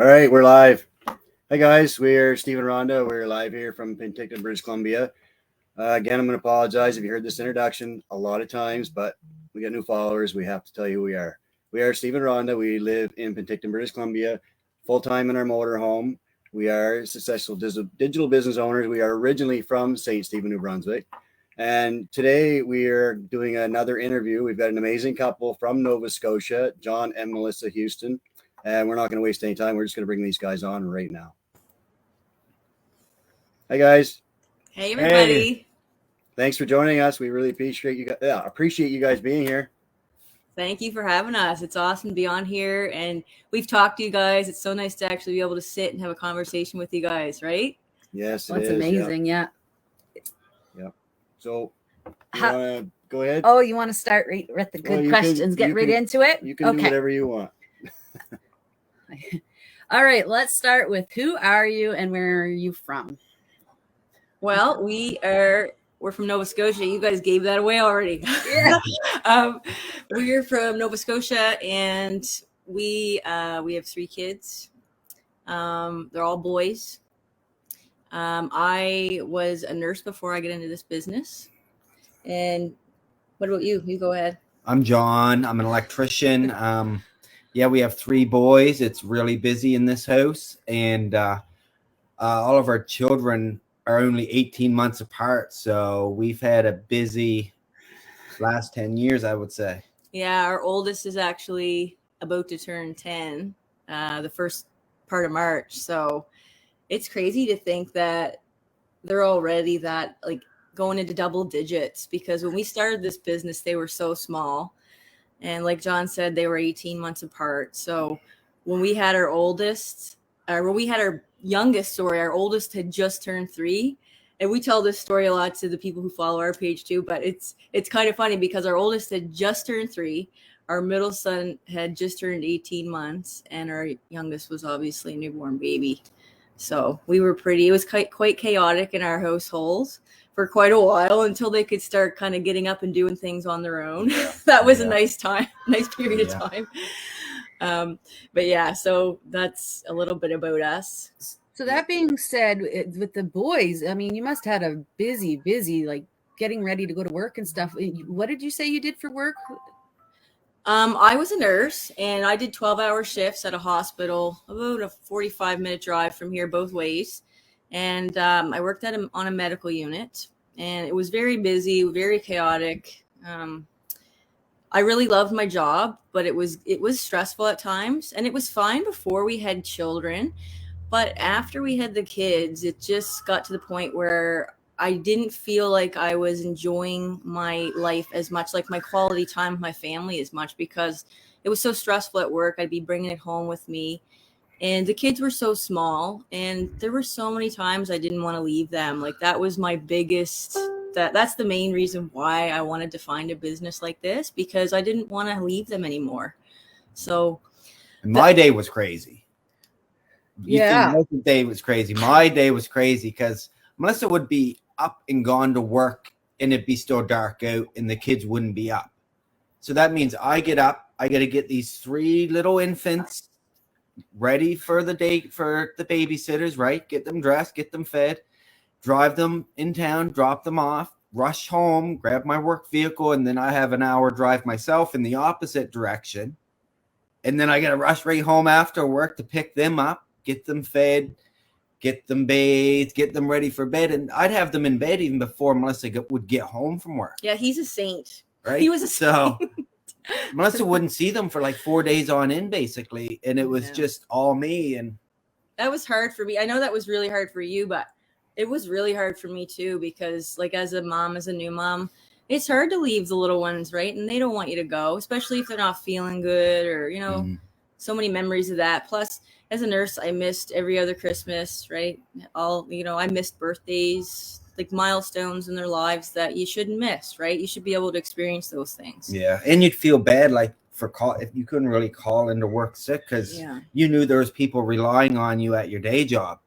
All right, we're live. Hi guys, we're Stephen Ronda. We're live here from Penticton, British Columbia. Again, I'm going to apologize if you heard this introduction a lot of times, but we got new followers. We have to tell you who we are. We are Stephen Ronda. We live in Penticton, British Columbia, full-time in our motorhome. We are successful digital business owners. We are originally from St. Stephen, New Brunswick. And today we are doing another interview. We've got an amazing couple from Nova Scotia, John and Melissa Houston. And we're not going to waste any time. We're just going to bring these guys on right now. Hi, guys. Hey, everybody. Hey. Thanks for joining us. We really appreciate you guys being here. Thank you for having us. It's awesome to be on here. And we've talked to you guys. It's so nice to actually be able to sit and have a conversation with you guys, right? Yes, that's amazing. Yeah. So, you want to go ahead? Oh, you want to start right with the good questions? Get right into it? You can do whatever you want. All right, let's start with who are you and where are you from? Well, we're from Nova Scotia. You guys gave that away already. Yeah. We're from Nova Scotia, and we have 3 kids. They're all boys. I was a nurse before I got into this business. And what about you? You go ahead. I'm John. I'm an electrician. Yeah, we have 3 boys. It's really busy in this house, and all of our children are only 18 months apart. So we've had a busy last 10 years, I would say. Yeah, our oldest is actually about to turn 10 the first part of March. So it's crazy to think that they're already that like going into double digits, because when we started this business, they were so small. And like John said, they were 18 months apart. So when we had our oldest, or when we had our youngest, our oldest had just turned 3. And we tell this story a lot to the people who follow our page too, but it's kind of funny because our oldest had just turned 3. Our middle son had just turned 18 months, and our youngest was obviously a newborn baby. So it was quite chaotic in our households for quite a while until they could start kind of getting up and doing things on their own. That was a nice period of time. But yeah, so that's a little bit about us. So that being said, with the boys, I mean, you must have had a busy, like getting ready to go to work and stuff. What did you say you did for work? I was a nurse, and I did 12-hour shifts at a hospital, about a 45-minute drive from here both ways. And I worked on a medical unit, and it was very busy, very chaotic. I really loved my job, but it was stressful at times, and it was fine before we had children. But after we had the kids, it just got to the point where I didn't feel like I was enjoying my life as much, like my quality time with my family as much, because it was so stressful at work. I'd be bringing it home with me. And the kids were so small, and there were so many times I didn't want to leave them. Like that was my biggest, that's the main reason why I wanted to find a business like this, because I didn't want to leave them anymore. So my day was crazy. Yeah. My day was crazy. My day was crazy because Melissa would be up and gone to work, and it'd be still dark out, and the kids wouldn't be up. So that means I get up, I got to get these 3 little infants ready for the day for the babysitters, right? Get them dressed, get them fed, drive them in town, drop them off, rush home, grab my work vehicle, and then I have an hour drive myself in the opposite direction. And then I got to rush right home after work to pick them up, get them fed, get them bathed, get them ready for bed. And I'd have them in bed even before Melissa would get home from work. Yeah, he's a saint. Right? He was a saint. So Melissa wouldn't see them for like 4 days on end, basically. And it was just all me. And that was hard for me. I know that was really hard for you, but it was really hard for me too, because like as a new mom, it's hard to leave the little ones, right? And they don't want you to go, especially if they're not feeling good, or, so many memories of that. Plus, as a nurse, I missed every other Christmas, right? I missed birthdays, like milestones in their lives that you shouldn't miss, right? You should be able to experience those things. Yeah. And you'd feel bad, like if you couldn't really call into work sick, because you knew there was people relying on you at your day job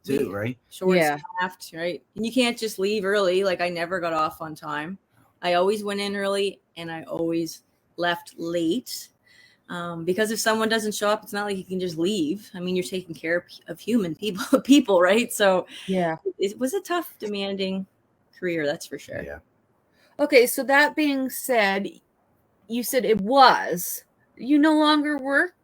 too, right? Short-staffed, right? And you can't just leave early. Like I never got off on time. I always went in early, and I always left late. Because if someone doesn't show up, it's not like you can just leave. I mean, you're taking care of human people, right? So Yeah. it was a tough, demanding career, that's for sure. Yeah. Okay, so that being said, you said it was. You no longer work?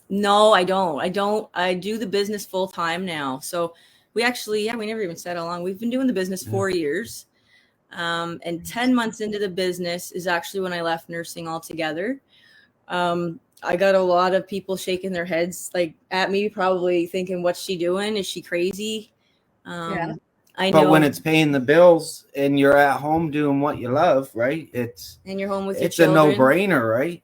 No, I don't. I do the business full time now. So we actually, we never even said how long. We've been doing the business 4 years. And 10 months into the business is actually when I left nursing altogether. I got a lot of people shaking their heads like at me, probably thinking, what's she doing? Is she crazy? Yeah. I know. But when it's paying the bills and you're at home doing what you love, right? And you're home with your it's a children. no-brainer, right?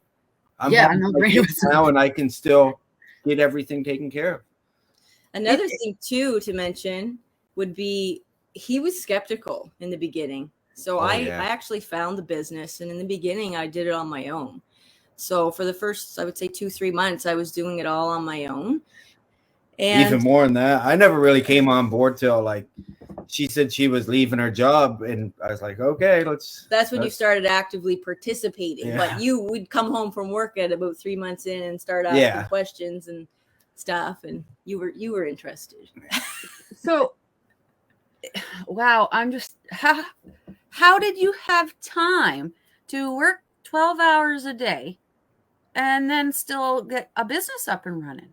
I'm Yeah, home with my no-brainer. kids now, and I can still get everything taken care of. Another thing too to mention would be he was skeptical in the beginning. So I actually found the business, and in the beginning I did it on my own. So for the first, I would say 2-3 months, I was doing it all on my own. And even more than that, I never really came on board till like she said she was leaving her job, and I was like, okay, that's when you started actively participating. Yeah. But you would come home from work at about 3 months in and start asking questions and stuff, and you were interested. So, wow, I'm just how did you have time to work 12 hours a day and then still get a business up and running?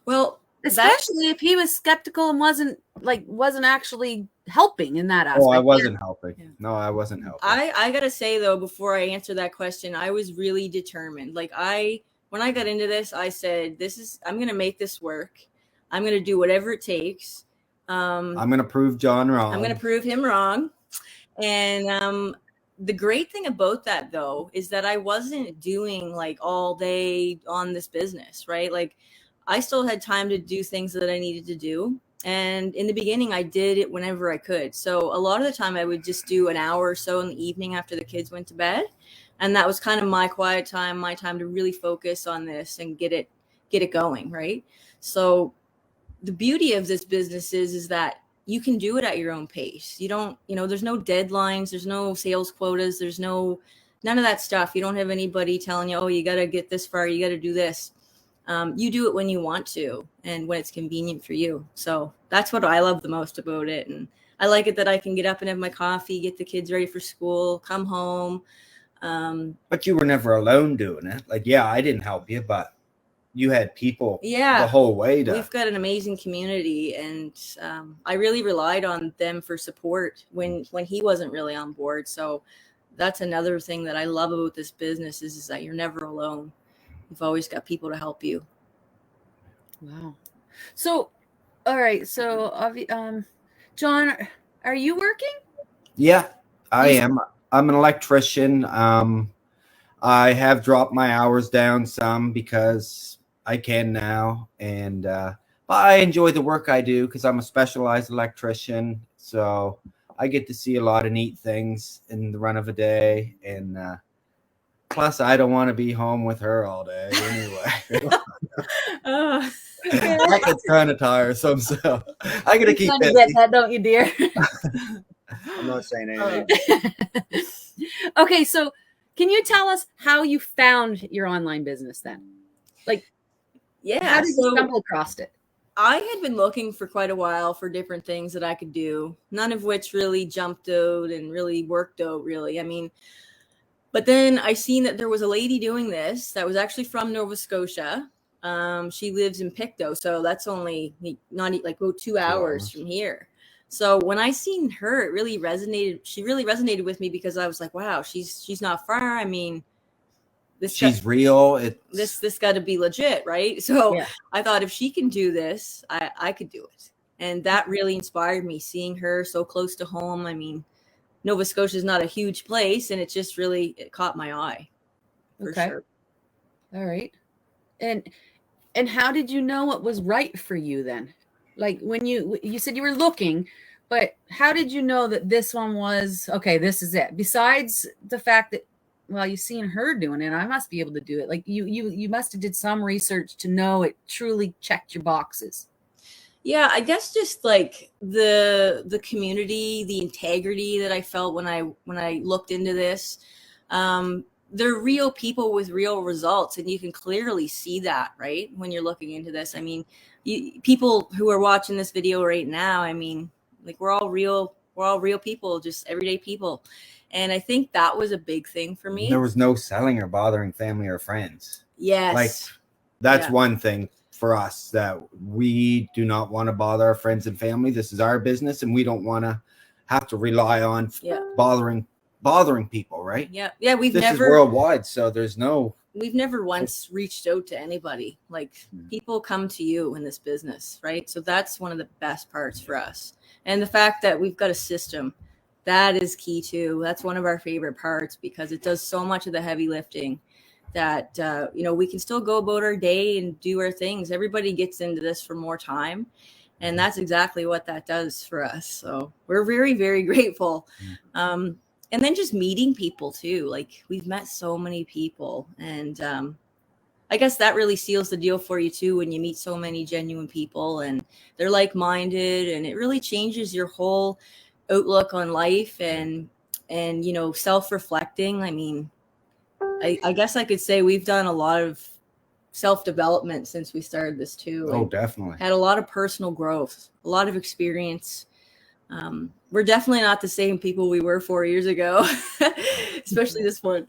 Well, especially if he was skeptical and wasn't actually helping in that aspect. Oh, I wasn't helping. Yeah. No, I wasn't helping. I gotta say though, before I answer that question, I was really determined. Like when I got into this, I said, I'm gonna make this work. I'm gonna do whatever it takes. I'm gonna prove John wrong. I'm gonna prove him wrong. And the great thing about that though is that I wasn't doing like all day on this business, right? Like I still had time to do things that I needed to do. And in the beginning, I did it whenever I could. So a lot of the time I would just do an hour or so in the evening after the kids went to bed. And that was kind of my quiet time, my time to really focus on this and get it going, right? So the beauty of this business is that you can do it at your own pace. You don't, there's no deadlines, there's no sales quotas, there's none of that stuff. You don't have anybody telling you, oh, you got to get this far, you got to do this. You do it when you want to and when it's convenient for you. So that's what I love the most about it. And I like it that I can get up and have my coffee, get the kids ready for school, come home. But you were never alone doing it. Like, I didn't help you, but you had people the whole way. We've got an amazing community, and I really relied on them for support when he wasn't really on board. So that's another thing that I love about this business is that you're never alone. You've always got people to help you. Wow. So, all right. So, John, are you working? Yeah, I am. I'm an electrician. I have dropped my hours down some because I can now. And but I enjoy the work I do because I'm a specialized electrician. So I get to see a lot of neat things in the run of a day. And plus, I don't want to be home with her all day anyway. That gets kind of tiresome, so I gotta keep it. Get that, don't you, dear? I'm not saying anything. Okay, so can you tell us how you found your online business then? Like, how did you stumble across it? I had been looking for quite a while for different things that I could do, none of which really jumped out and really worked out, really. I mean, but then I seen that there was a lady doing this that was actually from Nova Scotia. She lives in Pictou, so that's only not like 2 hours from here. So when I seen her, it really resonated. She really resonated with me because I was like, wow, she's not far. I mean, she's real. This got to be legit, right? So I thought if she can do this, I could do it. And that really inspired me, seeing her so close to home. I mean, Nova Scotia is not a huge place, and it caught my eye. For sure. All right. And how did you know what was right for you then? Like when you said you were looking, but how did you know that this one was, okay, this is it? Besides the fact that, well, you've seen her doing it, I must be able to do it. Like you must have did some research to know it truly checked your boxes. Yeah, I guess just like the community, the integrity that I felt when I looked into this. they're real people with real results, and you can clearly see that, right, when you're looking into this. I mean, people who are watching this video right now, I mean, like, we're all real people, just everyday people. And I think that was a big thing for me. There was no selling or bothering family or friends. Yes. Like, that's Yeah. one thing for us, that we do not want to bother our friends and family. This is our business, and we don't want to have to rely on bothering people, right? Yeah. Yeah. We've This is never worldwide, so there's no. we've never once reached out to anybody. Like, people come to you in this business, right? So that's one of the best parts for us. And the fact that we've got a system, that is key too. That's one of our favorite parts, because it does so much of the heavy lifting that, we can still go about our day and do our things. Everybody gets into this for more time. And that's exactly what that does for us. So we're very, very grateful. And then just meeting people too. Like, we've met so many people, and I guess that really seals the deal for you too, when you meet so many genuine people and they're like-minded, and it really changes your whole outlook on life and self-reflecting. I mean, I guess I could say we've done a lot of self-development since we started this too. Oh, definitely. Had a lot of personal growth, a lot of experience. We're definitely not the same people we were 4 years ago, especially this one.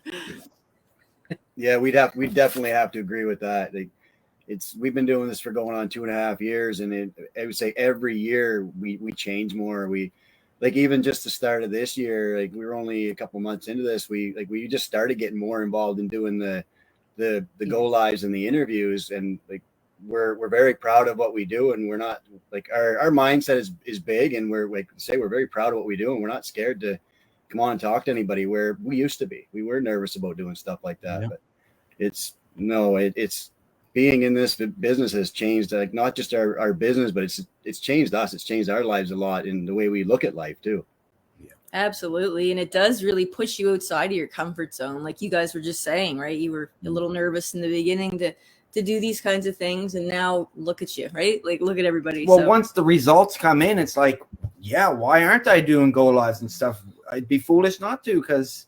Yeah, we'd definitely have to agree with that. Like, we've been doing this for going on 2.5 years, and I would say every year we change more. We, like, even just the start of this year, like, we were only a couple months into this. We just started getting more involved in doing the go lives and the interviews, and like, we're very proud of what we do, and we're not, like, our mindset is big, and we're very proud of what we do, and we're not scared to come on and talk to anybody, where we used to be. We were nervous about doing stuff like that. Yeah. But it's being in this business has changed, like, not just our business, but it's changed us. It's changed our lives a lot in the way we look at life too. Absolutely. And it does really push you outside of your comfort zone. Like you guys were just saying, right? You were a little nervous in the beginning to do these kinds of things. And now look at you, right? Like, look at everybody. Well, once the results come in, it's like, yeah, why aren't I doing go lives and stuff? I'd be foolish not to, because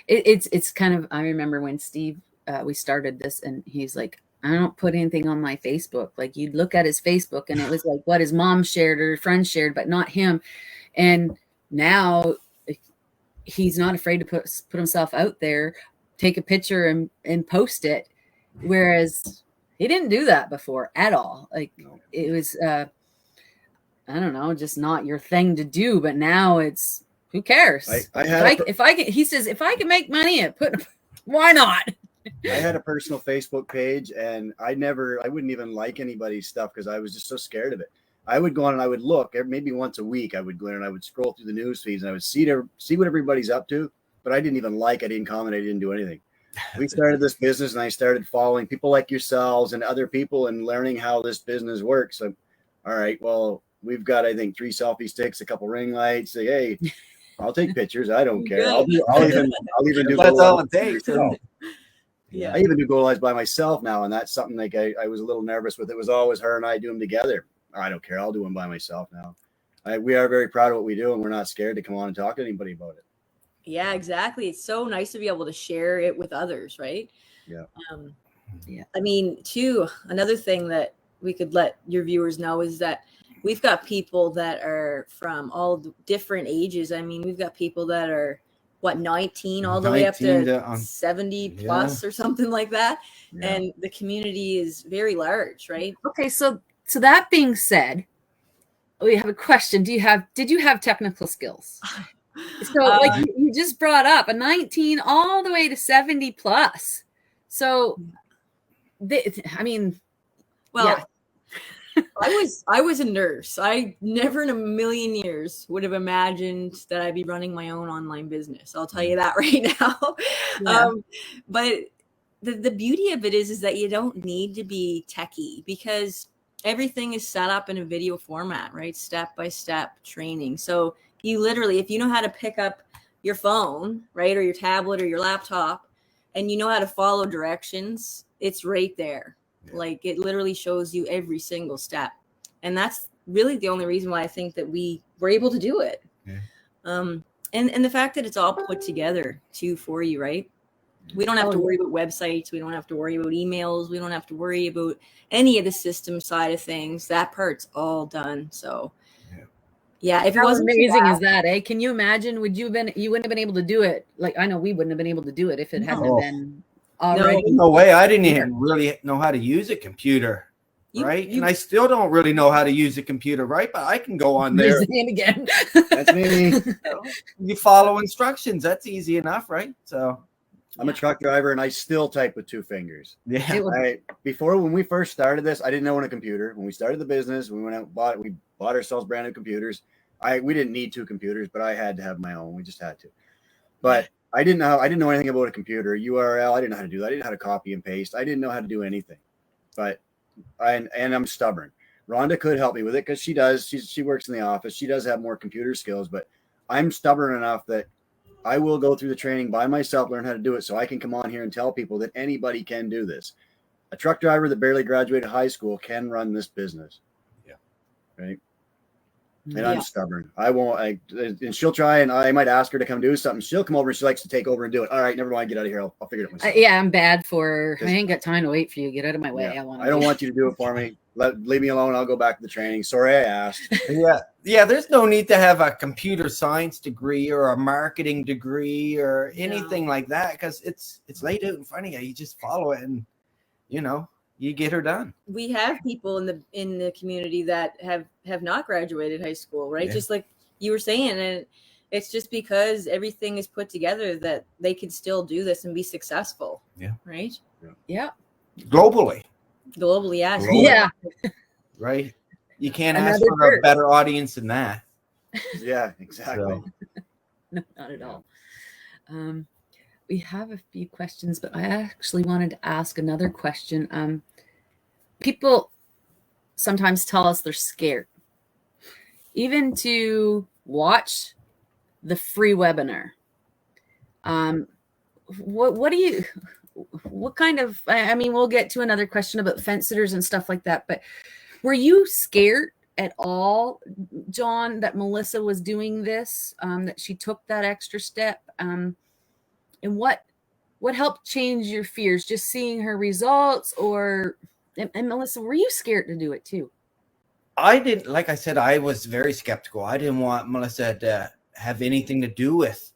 it's kind of, I remember when Steve, we started this, and he's like, I don't put anything on my Facebook. Like, you'd look at his Facebook and it was like what his mom shared or friends shared, but not him. And now he's not afraid to put himself out there, take a picture and post it. Whereas he didn't do that before at all. Like, it was, I don't know, just not your thing to do. But now it's, who cares? If I can make money at why not? I had a personal Facebook page, and I wouldn't even like anybody's stuff because I was just so scared of it. I would go on and I would look maybe once a week. I would go in and I would scroll through the news feeds, and I would see what everybody's up to, but I didn't even like, I didn't comment, I didn't do anything. We started this business, and I started following people like yourselves and other people and learning how this business works. So, all right, well, we've got, I think, 3 selfie sticks, a couple ring lights. Say, hey, I'll take pictures. I don't care. I'll even do. That's all it takes. Yeah. I even do go lives by myself now, and that's something like I was a little nervous with. It was always her and I do them together. I don't care. I'll do them by myself now. We are very proud of what we do, and we're not scared to come on and talk to anybody about it. Yeah, exactly. It's so nice to be able to share it with others, right? Yeah. I mean, too, another thing that we could let your viewers know is that we've got people that are from all different ages. I mean, we've got people that are 19 all the way up to 70 plus or something like that. Yeah. And the community is very large, right? Okay, so that being said, we have a question. Did you have technical skills? So like you just brought up a 19 all the way to 70 plus. So I was a nurse. I never in a million years would have imagined that I'd be running my own online business. I'll tell you that right now. Yeah. But the beauty of it is that you don't need to be techie, because everything is set up in a video format, right? Step-by-step training. So you literally, if you know how to pick up your phone, right, or your tablet or your laptop, and you know how to follow directions, it's right there. Like, it literally shows you every single step. And that's really the only reason why I think that we were able to do it. Yeah. And the fact that it's all put together too for you, right? We don't have to worry about websites. We don't have to worry about emails. We don't have to worry about any of the system side of things. That part's all done. So yeah, if it How wasn't for amazing that- is that, eh? Can you imagine? You wouldn't have been able to do it. Like, I know we wouldn't have been able to do it if it hadn't No. been already. No way. I didn't even really know how to use a computer, right? And I still don't really know how to use a computer, right? But I can go on there. Raise the hand again. That's me. You follow instructions. That's easy enough, right? So I'm a truck driver and I still type with 2 fingers. yeah. It was- Before, when we first started this, I didn't know a computer. When we started the business, we went out and we bought ourselves brand new computers. We didn't need 2 computers, but I had to have my own. We just had to. But I didn't know anything about a computer, URL. I didn't know how to do that. I didn't know how to copy and paste. I didn't know how to do anything. But I'm stubborn. Rhonda could help me with it because she does. She works in the office. She does have more computer skills, but I'm stubborn enough that I will go through the training by myself, learn how to do it, so I can come on here and tell people that anybody can do this. A truck driver that barely graduated high school can run this business. Yeah. Right. And I'm stubborn. I won't. And she'll try, and I might ask her to come do something. She'll come over and she likes to take over and do it. All right, never mind. Get out of here. I'll figure it out myself. yeah, I'm bad for. I ain't got time to wait for you. Get out of my way. Yeah. I I don't want you to do it for me. Leave me alone. I'll go back to the training. Sorry, I asked. Yeah. There's no need to have a computer science degree or a marketing degree or anything like that because it's laid out in front of you. You just follow it, and you get her done. we have people in the community that have not graduated high school, right? Yeah. Just like you were saying, and it's just because everything is put together that they can still do this and be successful. Yeah. Right. Yeah. Globally, Globally, yeah. Globally. Yeah. right? You can't ask Another for a church. better audience than that. Yeah, exactly. So, No, not at all. We have a few questions, but I actually wanted to ask another question. People sometimes tell us they're scared, even to watch the free webinar. What kind of, I mean, we'll get to another question about fence sitters and stuff like that, but were you scared at all, John, that Melissa was doing this, that she took that extra step? And what helped change your fears? Just seeing her results, or and Melissa, were you scared to do it too? I didn't, like I said, I was very skeptical. I didn't want Melissa to have anything to do with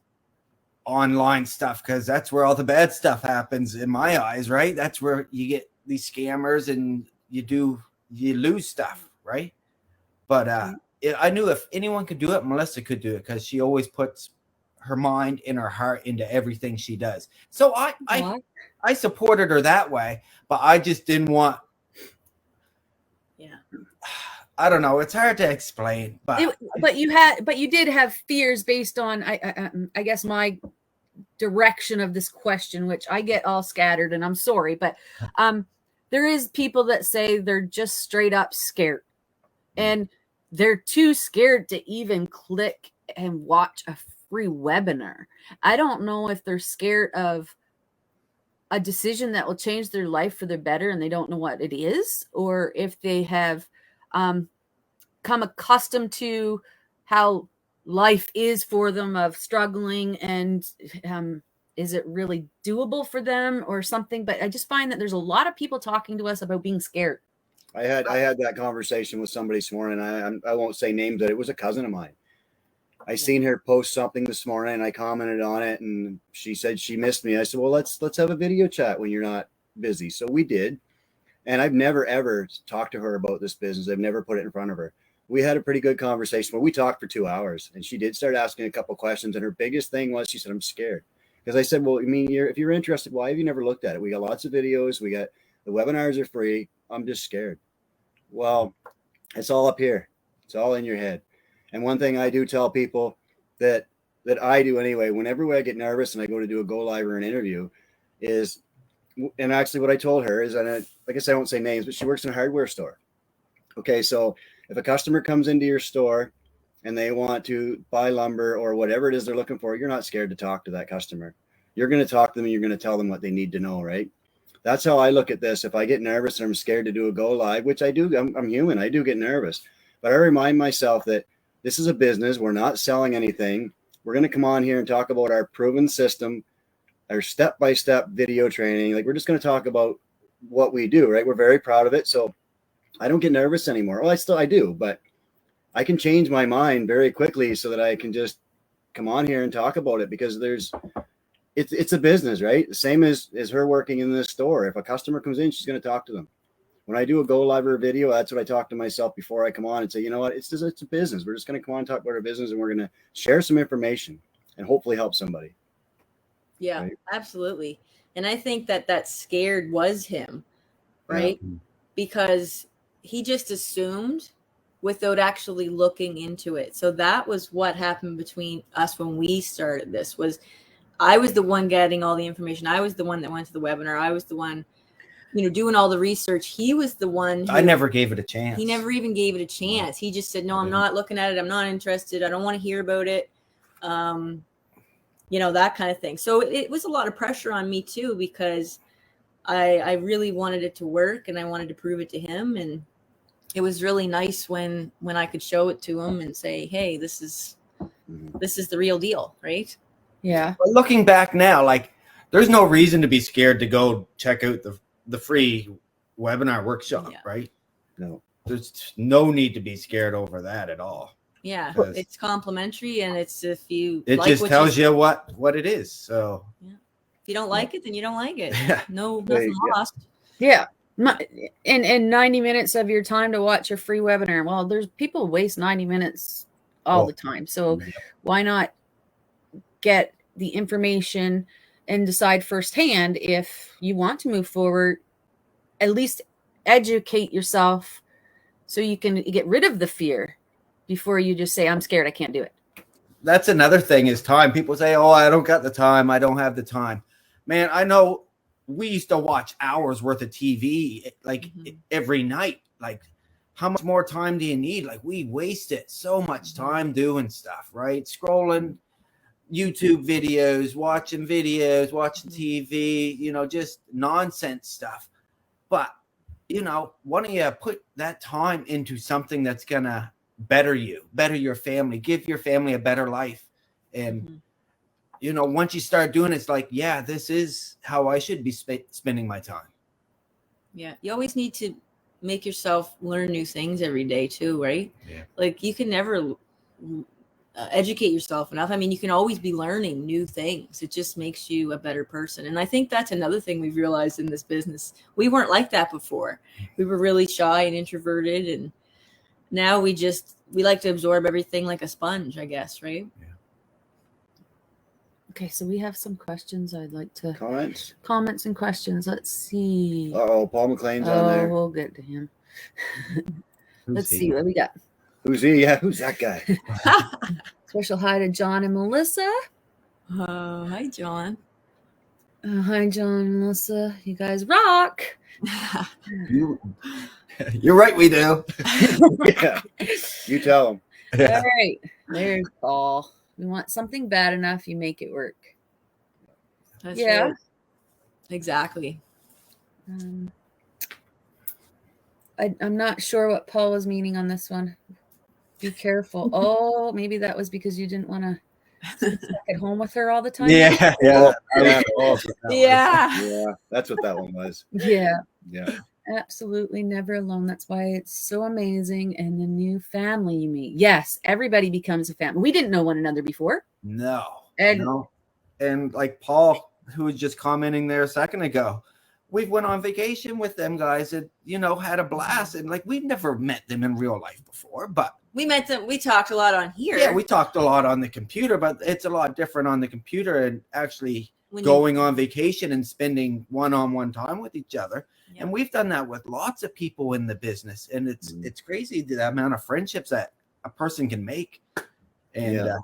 online stuff because that's where all the bad stuff happens in my eyes, right? That's where you get these scammers and you lose stuff, right? But I knew if anyone could do it, Melissa could do it because she always puts her mind and her heart into everything she does. So I supported her that way, but I just didn't want. Yeah. I don't know. It's hard to explain, but you did have fears based on I guess my direction of this question, which I get all scattered, and I'm sorry, but there is people that say they're just straight up scared, and they're too scared to even click and watch a free webinar. I don't know if they're scared of a decision that will change their life for the better and they don't know what it is, or if they have come accustomed to how life is for them of struggling, and is it really doable for them or something? But I just find that there's a lot of people talking to us about being scared. I had that conversation with somebody this morning. I won't say names, but it was a cousin of mine. I seen her post something this morning and I commented on it, and she said she missed me. I said, well, let's have a video chat when you're not busy. So we did. And I've never, ever talked to her about this business. I've never put it in front of her. We had a pretty good conversation where we talked for 2 hours, and she did start asking a couple questions. And her biggest thing was, she said, I'm scared. Because I said, well, I mean, if you're interested, why have you never looked at it? We got lots of videos. We got the webinars are free. I'm just scared. Well, it's all up here. It's all in your head. And one thing I do tell people that I do anyway, whenever I get nervous and I go to do a go live or an interview, is, and actually what I told her is, and I guess I won't say names, but she works in a hardware store. Okay, so if a customer comes into your store and they want to buy lumber or whatever it is they're looking for, you're not scared to talk to that customer. You're going to talk to them and you're going to tell them what they need to know, right? That's how I look at this. If I get nervous and I'm scared to do a go live, which I do, I'm human, I do get nervous. But I remind myself that this is a business. We're not selling anything. we're going to come on here and talk about our proven system, our step-by-step video training. Like, we're just going to talk about what we do, right? We're very proud of it. So I don't get nervous anymore. Well, I do, but I can change my mind very quickly so that I can just come on here and talk about it, because it's a business, right? The same as her working in this store. If a customer comes in, she's going to talk to them. When I do a go live or a video, that's what I talk to myself before I come on and say, you know what, it's a business. We're just going to come on and talk about our business, and we're going to share some information and hopefully help somebody. Yeah, Right. absolutely. And I think that scared was him, right? Yeah. Because he just assumed without actually looking into it. So that was what happened between us when we started this. Was I was the one getting all the information. I was the one that went to the webinar. I was the one, doing all the research. He was the one I never gave it a chance. He never even gave it a chance. He just said, no, I'm not looking at it. I'm not interested. I don't want to hear about it. That kind of thing. So it was a lot of pressure on me too, because I really wanted it to work and I wanted to prove it to him. And it was really nice when I could show it to him and say, hey, this is the real deal, right? Yeah. But looking back now, like, there's no reason to be scared to go check out the free webinar workshop, Yeah. right? No. There's no need to be scared over that at all. Yeah, Because it's complimentary, and it's if you It like just what tells you what it is. So if you don't like it, then you don't like it. Yeah. No, There nothing you go. lost. Yeah. And 90 minutes of your time to watch a free webinar. Well, there's people waste 90 minutes all Oh. the time. So Yeah. why not get the information and decide firsthand if you want to move forward? At least educate yourself so you can get rid of the fear before you just say, I'm scared, I can't do it. That's another thing is time. People say, oh, I don't got the time. I don't have the time. Man, I know we used to watch hours worth of TV like every night. Like, how much more time do you need? Like, we wasted so much time doing stuff, right? Scrolling YouTube videos, watching TV, just nonsense stuff. But, why don't you put that time into something that's going to better you, better your family, give your family a better life. And, once you start doing it, it's like, yeah, this is how I should be spending my time. Yeah, you always need to make yourself learn new things every day too, right? Yeah. Like, you can never educate yourself enough. I mean, you can always be learning new things. It just makes you a better person. And I think that's another thing we've realized in this business. We weren't like that before. We were really shy and introverted, and now we like to absorb everything like a sponge, I guess, right? Okay, so we have some questions I'd like to Comments and questions. Let's see. Oh, Paul McLean's on there. We'll get to him. Let's he? see what we got. Who's he? Yeah, who's that guy? Special hi to John and Melissa. Hi, John. Hi, John and Melissa. You guys rock. You're right, we do. Yeah, you tell him. All right, there's Paul. We want something bad enough, you make it work. That's Yeah. right. Exactly. I'm not sure what Paul was meaning on this one. Be careful. Oh, maybe that was because you didn't want to sit at home with her all the time. Yeah. Yeah, Yeah. that's what that one was. Yeah, Yeah, absolutely never alone. That's why it's so amazing. And the new family you meet. Yes, everybody becomes a family. We didn't know one another before. No. And No. And like Paul, who was just commenting there a second ago, we went on vacation with them guys and, had a blast. And like, we've never met them in real life before, but We met them. We talked a lot on here. yeah, we talked a lot on the computer, but it's a lot different on the computer and actually When going on vacation and spending one-on-one time with each other. Yeah. And we've done that with lots of people in the business. And it's crazy the amount of friendships that a person can make. And Yeah.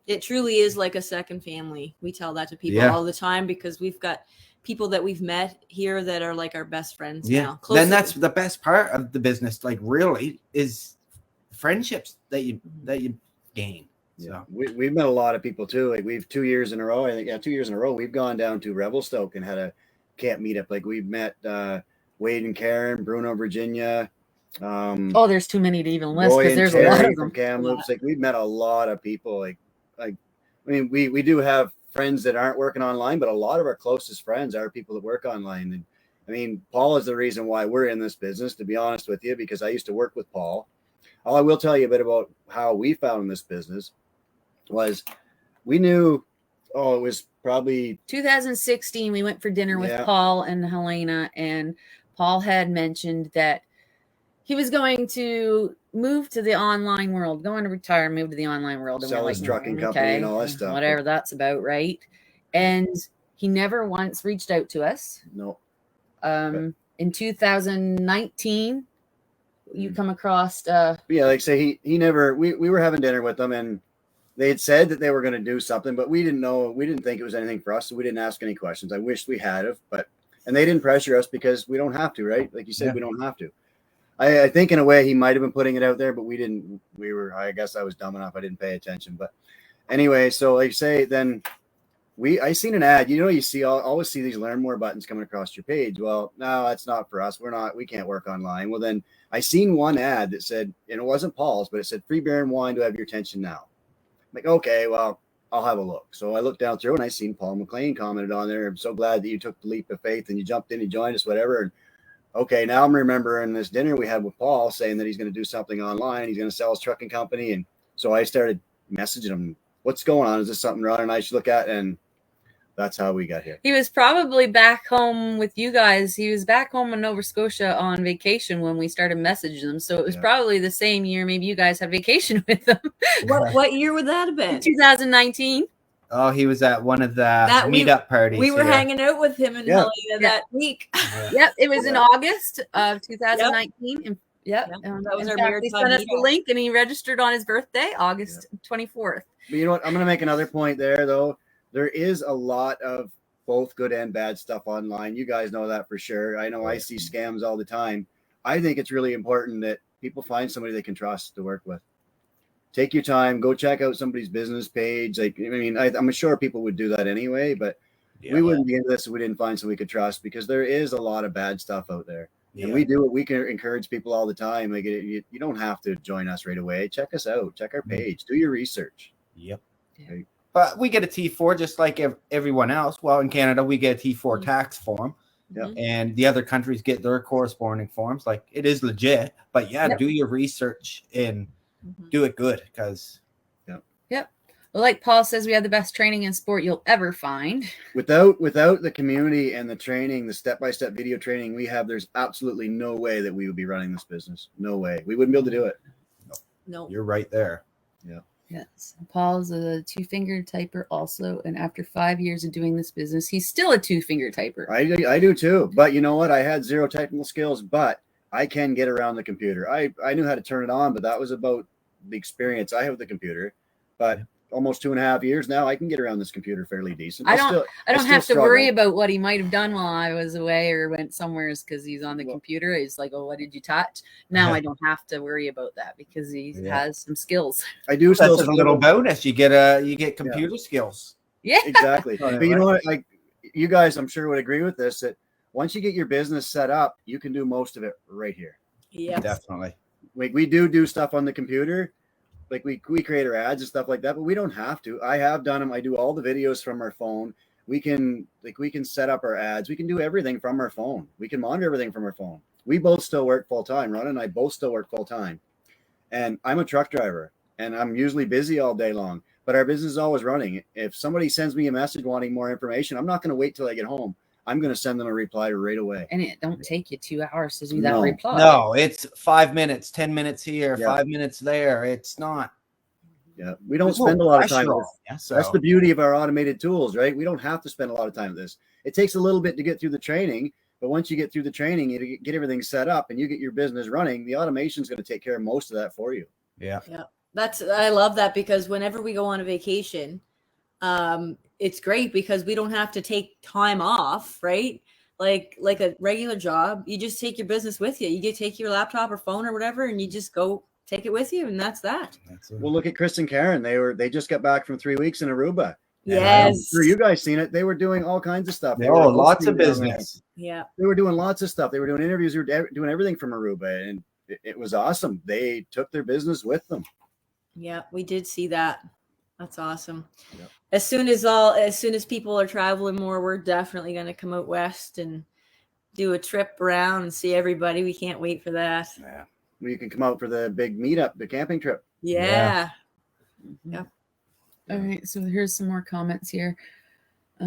It truly is like a second family. We tell that to people Yeah. all the time, because we've got people that we've met here that are like our best friends yeah, now. then Closer- that's the best part of the business. Like, really, is friendships that you gain. yeah. So We've met a lot of people too. Like, we've 2 years in a row. I think 2 years in a row. We've gone down to Revelstoke and had a camp meetup. Like, we've met Wade and Karen, Bruno, Virginia. oh, there's too many to even list Roy because and there's a lot Terry of from them. Kamloops. Like, we've met a lot of people. Like I mean, we do have friends that aren't working online, but a lot of our closest friends are people that work online. And I mean, Paul is the reason why we're in this business, to be honest with you, because I used to work with Paul. All I will tell you a bit about how we found this business was we knew, it was probably 2016, we went for dinner with Yeah. Paul and Helena, and Paul had mentioned that he was going to move to the online world, going to retire, move to the online world. And Sell we're his like, trucking company and all that stuff. whatever that's about, right? And he never once reached out to us. no. In 2019, you come across Yeah, like I say, he never. We were having dinner with them, and they had said that they were going to do something, but we didn't know. We didn't think it was anything for us, so we didn't ask any questions. I wished we had have, and they didn't pressure us because we don't have to, right? Like you said, we don't have to. I think in a way he might have been putting it out there, but we didn't. I guess I was dumb enough. I didn't pay attention. But anyway, so like you say, then I seen an ad. You see, always see these learn more buttons coming across your page. Well, no, that's not for us. We can't work online. Well, then I seen one ad that said, and it wasn't Paul's, but it said free beer and wine to have your attention now. I'm like, okay, well, I'll have a look. So I looked down through and I seen Paul McLean commented on there. I'm so glad that you took the leap of faith and you jumped in and joined us, whatever. And okay, now I'm remembering this dinner we had with Paul saying that he's going to do something online. He's going to sell his trucking company. And so I started messaging him, what's going on? Is this something Ron and I should look at? And that's how we got here. He was probably back home with you guys. He was back home in Nova Scotia on vacation when we started messaging them. So it was probably the same year. Maybe you guys had vacation with them. What year would that have been? 2019. Oh, he was at one of the meetup parties. We were hanging out with him and Helena that week. Yep, it was in August of 2019. That was our fact, he sent us the link, and he registered on his birthday, August 24th. But you know what? I'm going to make another point there, though. There is a lot of both good and bad stuff online. You guys know that for sure. I know I see scams all the time. I think it's really important that people find somebody they can trust to work with. Take your time, go check out somebody's business page. Like, I mean, I'm sure people would do that anyway, but we wouldn't be into this if we didn't find somebody we could trust, because there is a lot of bad stuff out there. And we do it. We can encourage people all the time. Like, you don't have to join us right away. Check us out. Check our page. Do your research. Yep. Okay. But we get a T4 just like everyone else. Well, in Canada, we get a T4 tax form. Yeah. And the other countries get their corresponding forms. Like, it is legit. But do your research and do it good, because Well, like Paul says, we have the best training in sport you'll ever find. Without the community and the training, the step-by-step video training we have, there's absolutely no way that we would be running this business. No way. We wouldn't be able to do it. No. You're right there. Yeah. Yes. Paul's a two-finger typer also. And after 5 years of doing this business, he's still a two-finger typer. I do too. But you know what? I had zero technical skills, but I can get around the computer. I knew how to turn it on, but that was about the experience I have with the computer. But almost 2.5 years now, I can get around this computer fairly decent. I don't have to worry about what he might have done while I was away or went somewhere because he's on the computer. He's like, oh, what did you touch? Now I don't have to worry about that because he has some skills. I do. That's a little bonus. You get computer skills. Yeah, exactly. But you know what? Like, you guys, I'm sure would agree with this, that once you get your business set up, you can do most of it right here. Yeah, definitely. Like, we do stuff on the computer. Like, we create our ads and stuff like that, but we don't have to. I have done them. I do all the videos from our phone. We can set up our ads. We can do everything from our phone. We can monitor everything from our phone. We both still work full time. Ron and I both still work full time. And I'm a truck driver, and I'm usually busy all day long, but our business is always running. If somebody sends me a message wanting more information, I'm not going to wait till I get home. I'm going to send them a reply right away. And it don't take you 2 hours to do that reply. No, it's 5 minutes, 10 minutes here, 5 minutes there. It's not. Yeah, we don't spend a lot of time with this. Yeah, so. That's the beauty of our automated tools, right? We don't have to spend a lot of time with this. It takes a little bit to get through the training, but once you get through the training, you get everything set up and you get your business running, the automation is going to take care of most of that for you. Yeah. Yeah. I love that, because whenever we go on a vacation, it's great because we don't have to take time off, right? Like a regular job, you just take your business with you. You get take your laptop or phone or whatever, and you just go take it with you, and that's that. Well, look at Chris and Karen. They just got back from 3 weeks in Aruba. Yes. I'm sure you guys seen it. They were doing all kinds of stuff. Lots of business. Yeah. They were doing lots of stuff. They were doing interviews. They were doing everything from Aruba, and it was awesome. They took their business with them. Yeah, we did see that. That's awesome. Yep. As soon as people are traveling more, we're definitely going to come out west and do a trip around and see everybody. We can't wait for that. Yeah. You can come out for the big meetup, the camping trip. Yeah. All right, so here's some more comments here. Hi,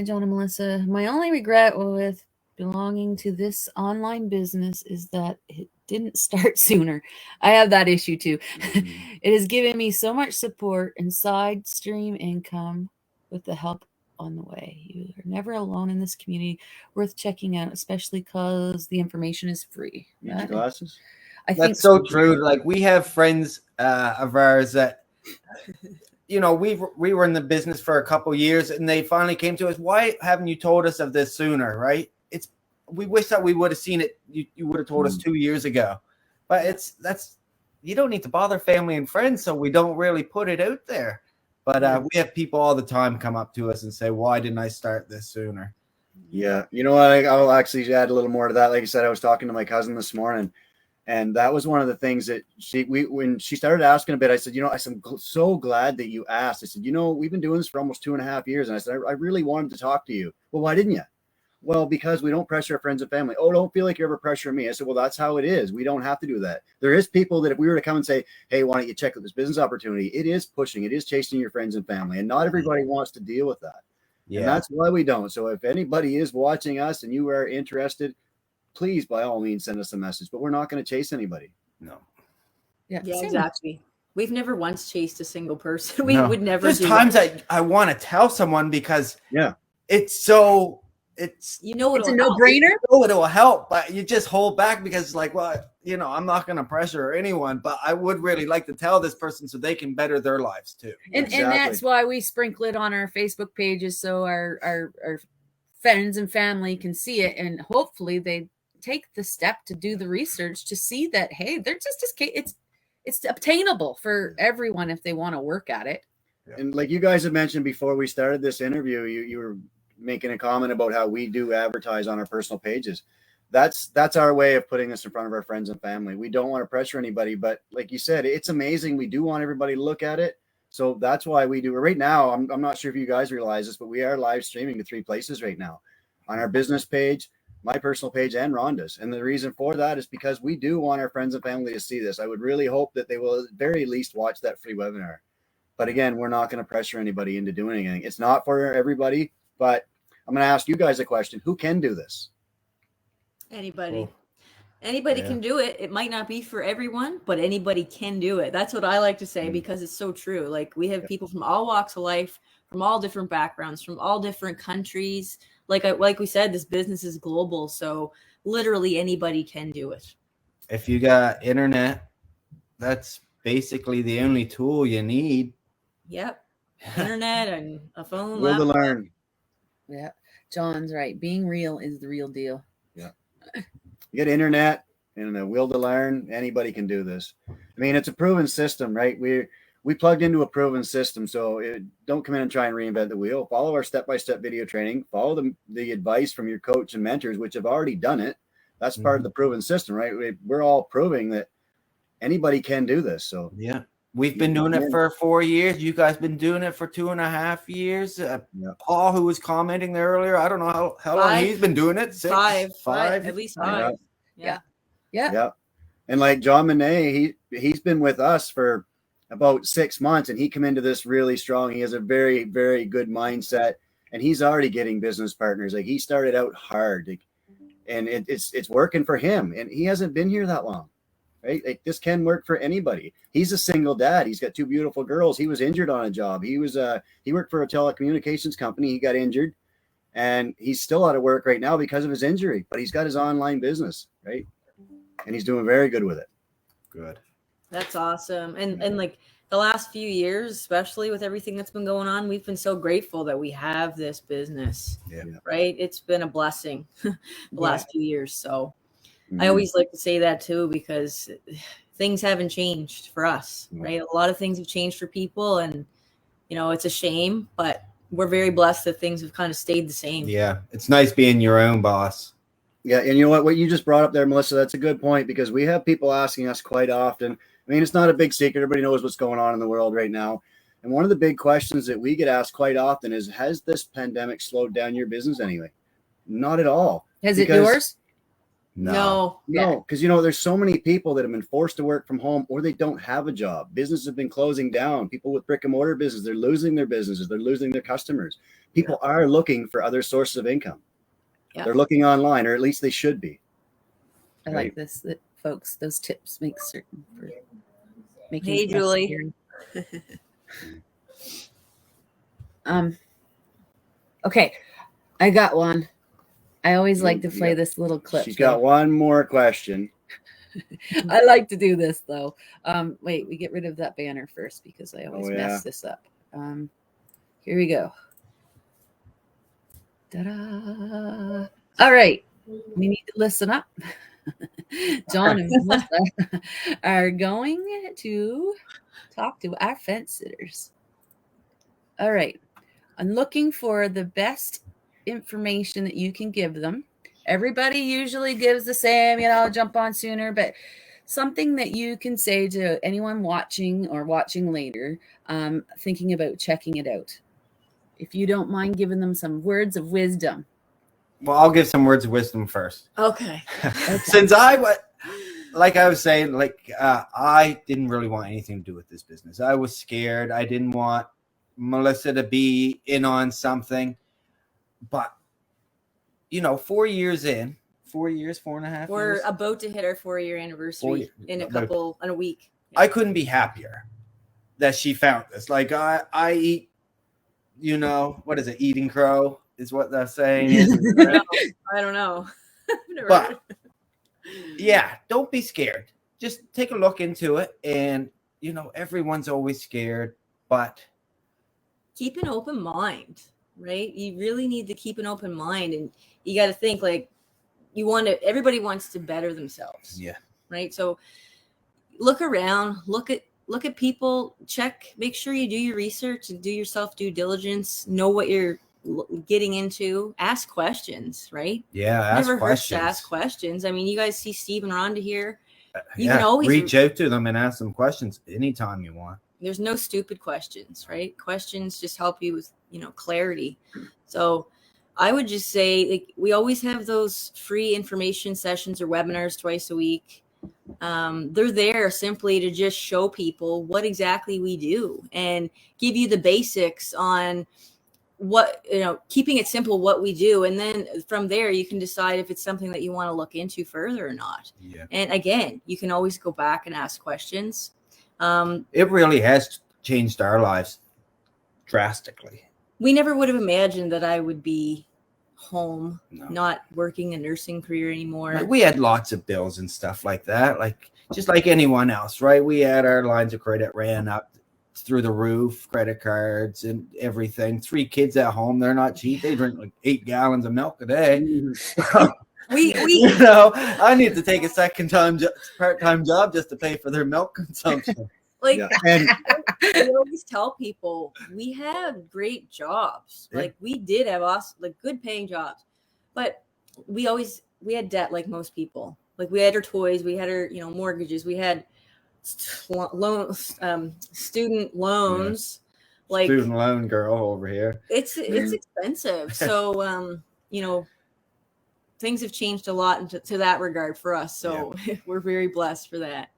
John and Melissa. My only regret with belonging to this online business is that it didn't start sooner. I have that issue too. It has given me so much support and side stream income with the help on the way. You are never alone in this community. Worth checking out, especially because the information is free. Need your glasses? I think That's so true. Like we have friends of ours that, you know, we were in the business for a couple years, and they finally came to us. Why haven't you told us of this sooner? Right? We wish that we would have seen it. You would have told us 2 years ago. But you don't need to bother family and friends, so we don't really put it out there. But we have people all the time come up to us and say, "Why didn't I start this sooner?" Yeah, you know what? I'll actually add a little more to that. Like I said, I was talking to my cousin this morning, and that was one of the things that when she started asking a bit, I said, you know, I'm so glad that you asked. I said, you know, we've been doing this for almost 2.5 years, and I said, I really wanted to talk to you. Well, why didn't you? Well, because we don't pressure our friends and family. Oh, don't feel like you're ever pressuring me. I said, well, that's how it is. We don't have to do that. There is people that if we were to come and say, hey, why don't you check out this business opportunity? It is pushing. It is chasing your friends and family. And not everybody wants to deal with that. Yeah. And that's why we don't. So if anybody is watching us and you are interested, please, by all means, send us a message. But we're not going to chase anybody. No. Yeah, exactly. We've never once chased a single person. We would never. There's times I want to tell someone because it's so... It's a no-brainer. It'll help, but you just hold back because it's like, well, you know, I'm not going to pressure anyone, but I would really like to tell this person so they can better their lives too. And that's why we sprinkle it on our Facebook pages so our friends and family can see it, and hopefully they take the step to do the research to see that hey, they're just as it's obtainable for everyone if they want to work at it. And like you guys have mentioned before we started this interview, you were making a comment about how we do advertise on our personal pages. That's our way of putting us in front of our friends and family. We don't want to pressure anybody, but like you said, it's amazing. We do want everybody to look at it. So that's why we do it right now. I'm not sure if you guys realize this, but we are live streaming to 3 places right now on our business page, my personal page, and Rhonda's. And the reason for that is because we do want our friends and family to see this. I would really hope that they will at the very least watch that free webinar. But again, we're not going to pressure anybody into doing anything. It's not for everybody. But I'm going to ask you guys a question. Who can do this? Anybody. Anybody can do it. It might not be for everyone, but anybody can do it. That's what I like to say because it's so true. Like we have people from all walks of life, from all different backgrounds, from all different countries. Like we said, this business is global. So literally anybody can do it. If you got internet, that's basically the only tool you need. Yep. Internet and a phone. Will to learn. Yeah, John's right. Being real is the real deal. Yeah, you get internet and a will to learn. Anybody can do this. I mean, it's a proven system, right? We plugged into a proven system, so don't come in and try and reinvent the wheel. Follow our step-by-step video training. Follow the advice from your coach and mentors, which have already done it. That's part of the proven system, right? We're all proving that anybody can do this. So yeah. We've been doing it for 4 years. You guys been doing it for 2.5 years. Paul, who was commenting there earlier, I don't know how long he's been doing it. 6, 5, at least 5. Yeah. And like John Monet, he's been with us for about 6 months, and he come into this really strong. He has a very, very good mindset, and he's already getting business partners. Like he started out hard, and it's working for him. And he hasn't been here that long. Right? Like this can work for anybody. He's a single dad. He's got 2 beautiful girls. He was injured on a job. He worked for a telecommunications company. He got injured, and he's still out of work right now because of his injury. But he's got his online business, right? And he's doing very good with it. Good. That's awesome. And like the last few years, especially with everything that's been going on, we've been so grateful that we have this business. Yeah. Right? It's been a blessing the last few years. So. I always like to say that too, because things haven't changed for us, right? A lot of things have changed for people, and, you know, it's a shame, but we're very blessed that things have kind of stayed the same. Yeah. It's nice being your own boss. Yeah. And you know what you just brought up there, Melissa, that's a good point, because we have people asking us quite often, I mean, it's not a big secret. Everybody knows what's going on in the world right now. And one of the big questions that we get asked quite often is, has this pandemic slowed down your business anyway? Not at all. Has it yours? No. No, because there's so many people that have been forced to work from home, or they don't have a job. Businesses have been closing down. People with brick and mortar business, they're losing their businesses. They're losing their customers. People are looking for other sources of income. Yeah. They're looking online, or at least they should be. I like this, that folks, those tips make certain for making. Hey, Julie. Okay, I got one. I always like to play this little clip. She's got one more question. I like to do this though. Wait, we get rid of that banner first because I always mess this up. Here we go. Ta-da! All right, we need to listen up. John and Melissa are going to talk to our fence sitters. All right, I'm looking for the best information that you can give them. Everybody usually gives the same, jump on sooner, but something that you can say to anyone watching or watching later, thinking about checking it out. If you don't mind giving them some words of wisdom. Well, I'll give some words of wisdom first. Okay. Since I was saying, I didn't really want anything to do with this business. I was scared. I didn't want Melissa to be in on something. But, 4 years in, 4 years, 4.5 years. We're about to hit our 4-year anniversary in a week. I couldn't be happier that she found this. Like I eat, what is it? Eating crow is what they're saying. I don't know. But yeah, don't be scared. Just take a look into it. And, everyone's always scared, but keep an open mind. Right? You really need to keep an open mind, and you got to think everybody wants to better themselves. Yeah. Right. So look around, look at people, make sure you do your research and do your self due diligence, know what you're getting into, ask questions, right? Yeah. Never hurts to ask questions. I mean, you guys see Steve and Rhonda here. You can always reach out to them and ask them questions anytime you want. There's no stupid questions, right? Questions just help you with, clarity. So I would just say, we always have those free information sessions or webinars twice a week. They're there simply to just show people what exactly we do and give you the basics on what, keeping it simple, what we do. And then from there, you can decide if it's something that you want to look into further or not. Yeah. And again, you can always go back and ask questions. It really has changed our lives drastically. We never would have imagined that I would be home, not working a nursing career anymore. We had lots of bills and stuff like that, just like anyone else, right? We had our lines of credit ran up through the roof, credit cards and everything. 3 kids at home, they're not cheap. They drink 8 gallons of milk a day. I need to take a part-time job just to pay for their milk consumption. And I always tell people we had great jobs. Yeah. We did have awesome, good paying jobs, but we had debt like most people. We had our toys, we had our mortgages, we had loans, student loans. Student loan girl over here. It's expensive. So things have changed a lot to that regard for us. So we're very blessed for that.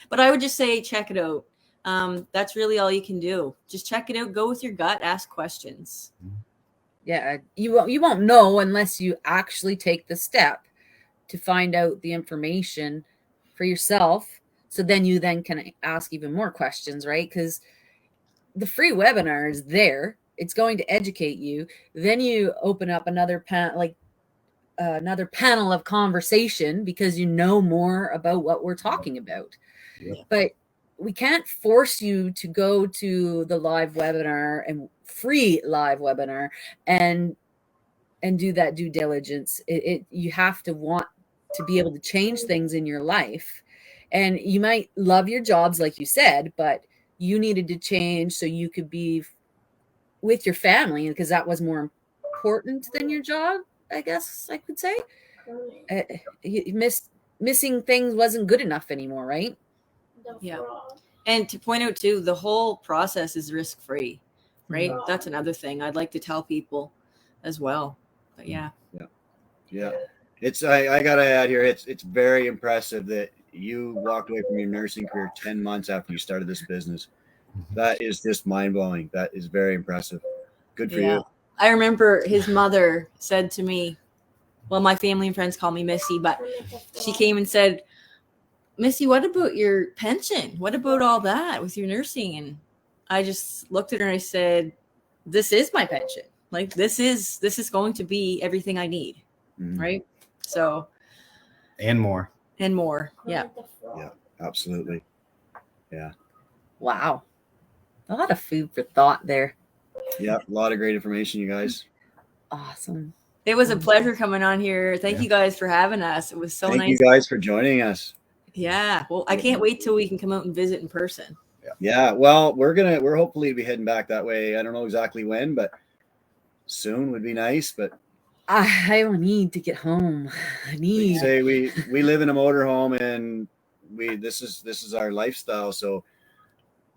But I would just say, check it out. That's really all you can do. Just check it out. Go with your gut. Ask questions. Yeah, you won't know unless you actually take the step to find out the information for yourself. So then you can ask even more questions, right? Because the free webinar is there. It's going to educate you. Then you open up another panel of conversation because you know more about what we're talking about. Yeah. But we can't force you to go to the live webinar and free live webinar and do that due diligence. You have to want to be able to change things in your life. And you might love your jobs, like you said, but you needed to change so you could be with your family, because that was more important than your job, I guess I could say. Missing things wasn't good enough anymore, right? Yeah. And to point out too, the whole process is risk-free, right? That's another thing I'd like to tell people as well. But yeah. Yeah. It's I gotta add here, it's very impressive that you walked away from your nursing career 10 months after you started this business. That is just mind blowing. That is very impressive. Good for you. I remember his mother said to me, well, my family and friends call me Missy, but she came and said, Missy, what about your pension? What about all that with your nursing? And I just looked at her and I said, this is my pension. Like this is going to be everything I need. Mhm. Right. So And more. Yeah. Yeah, absolutely. Yeah. Wow. A lot of food for thought there. Yeah. A lot of great information, you guys. Awesome. It was a pleasure coming on here. Thank you guys for having us. It was so Thank nice. you guys for joining us. Yeah. Well, I can't wait till we can come out and visit in person. Yeah. Well, we're hopefully be heading back that way. I don't know exactly when, but soon would be nice. But I need to get home. I need. say we live in a motorhome and this is our lifestyle. So,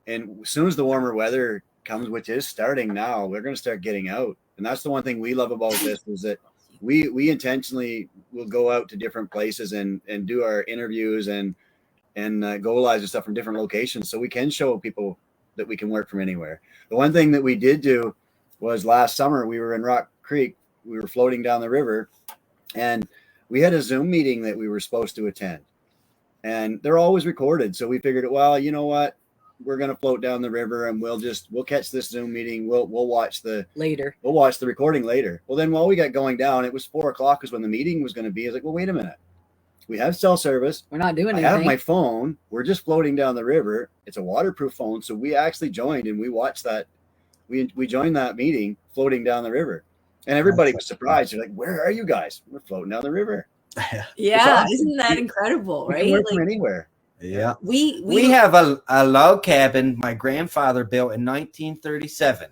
and as soon as the warmer weather comes, which is starting now, we're going to start getting out. And that's the one thing we love about this is that we intentionally will go out to different places and do our interviews and go lives and stuff from different locations, so we can show people that we can work from anywhere. The one thing that we did do was last summer we were in Rock Creek. We were floating down the river, and we had a Zoom meeting that we were supposed to attend, and they're always recorded. So we figured, well, you know what? We're going to float down the river and we'll catch this Zoom meeting. We'll watch the recording later. Well, then while we got going down, it was 4:00 was when the meeting was going to be. I was like, well, wait a minute. We have cell service. We're not doing I anything. have my phone. We're just floating down the river. It's a waterproof phone. So we actually joined and we watched that. We joined that meeting floating down the river. And everybody was surprised. They're like, where are you guys? We're floating down the river. Yeah. awesome. Isn't that incredible? We Right. can work Like, from anywhere. Yeah. we have a log cabin my grandfather built in 1937.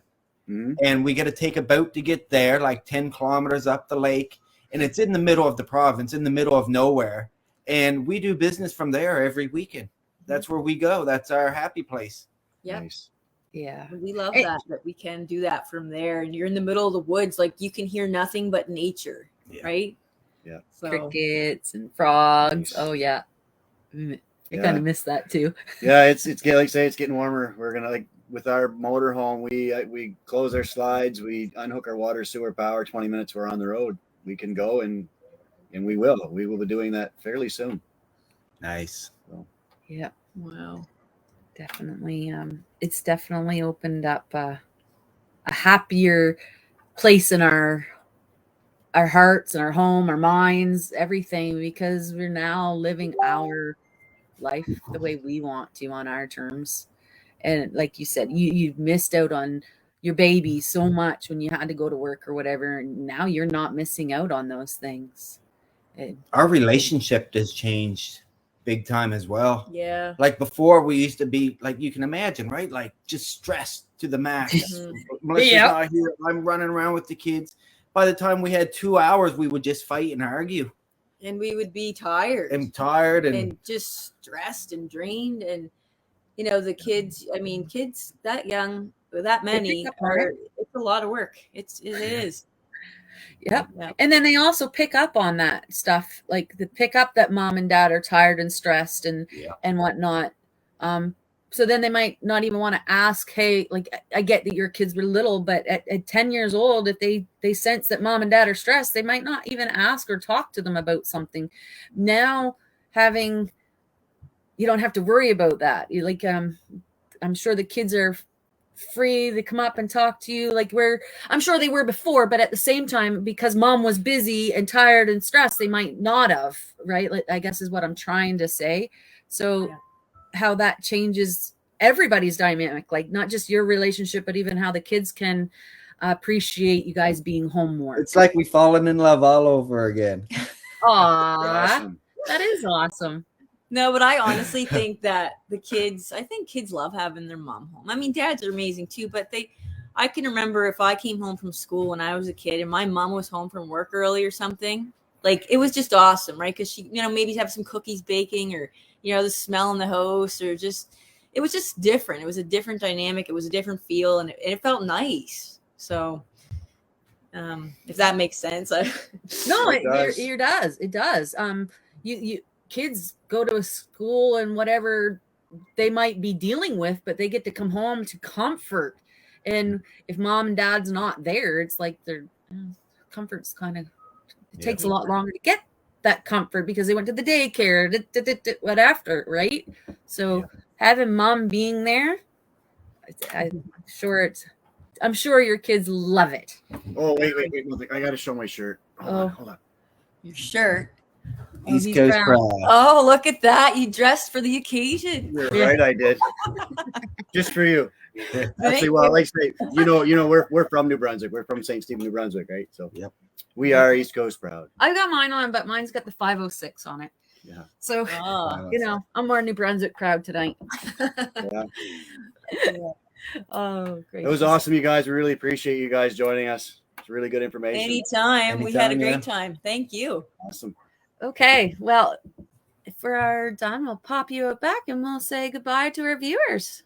Mhm. And we got to take a boat to get there, like 10 kilometers up the lake. And it's in the middle of the province, in the middle of nowhere. And we do business from there every weekend. That's where we go. That's our happy place. Yeah. Nice. Yeah. We love Hey. that we can do that from there. And you're in the middle of the woods, like you can hear nothing but nature, Yeah. right? Yeah. So Crickets and frogs. Nice. Oh yeah. I Yeah. kind of miss that too. Yeah, it's like I say, it's getting warmer. We're gonna like with our motorhome, we close our slides, we unhook our water sewer power. 20 minutes, we're on the road. We can go and we will be doing that fairly soon. Nice. Yeah, wow. definitely. It's definitely opened up a happier place in our hearts and our home, our minds, everything, because we're now living our life the way we want to on our terms. And like you said, you missed out on your baby so much when you had to go to work or whatever. And now you're not missing out on those things. Our relationship has changed big time as well. Yeah. Like before, we used to be like, you can imagine, right? Like just stressed to the max. Mhm. Melissa's Yep. not here. I'm running around with the kids. By the time we had 2 hours, we would just fight and argue. And we would be tired I'm tired and just stressed and drained. And you know, the kids, I mean, kids that young, that many up on it. are, it's a lot of work. It is. Yep. Yeah. And then they also pick up on that stuff, like the pick up that mom and dad are tired and stressed and whatnot. So then they might not even want to ask, hey, like I get that your kids were little, but at 10 years old, if they sense that mom and dad are stressed, they might not even ask or talk to them about something. Now you don't have to worry about that. You like I'm sure the kids are free to come up and talk to you like I'm sure they were before, but at the same time, because mom was busy and tired and stressed, they might not have, right? Like, I guess is what I'm trying to say. So how that changes everybody's dynamic, like not just your relationship, but even how the kids can appreciate you guys being home more. it's like we've fallen in love all over again. Aww, Awesome. that is awesome. No, but I honestly think that I think kids love having their mom home. I mean, dads are amazing too, but I can remember if I came home from school when I was a kid and my mom was home from work early or something, like it was just awesome, right? Because she, maybe have some cookies baking or you know, the smell in the house, or just, it was just different. It was a different dynamic. It was a different feel, and it felt nice. So, if that makes sense. No, It does. it does. It does. You kids go to a school and whatever they might be dealing with, but they get to come home to comfort. And if mom and dad's not there, it's like their comfort's kind of, it Yeah. takes a lot longer to get that comfort because they went to the daycare, what after, right? So Yeah. having mom being there, I'm sure your kids love it. Oh, wait. I got to show my shirt. Hold on. Your shirt. East he's Coast proud. Pride. Oh, look at that. You dressed for the occasion. You're right, I did. Just for you. Thank Actually, well, like I say, you know, we're from New Brunswick. We're from St. Stephen, New Brunswick, right? So Yep. We are East Coast proud. I got mine on, but mine's got the 506 on it. Yeah. So, Oh. you know, I'm more New Brunswick proud tonight. Yeah. Oh, great. It was awesome, you guys. We really appreciate you guys joining us. It's really good information. Anytime. We had a Anytime, great yeah. time. Thank you. Awesome. Okay. Well, if we're done, we'll pop you back and we'll say goodbye to our viewers.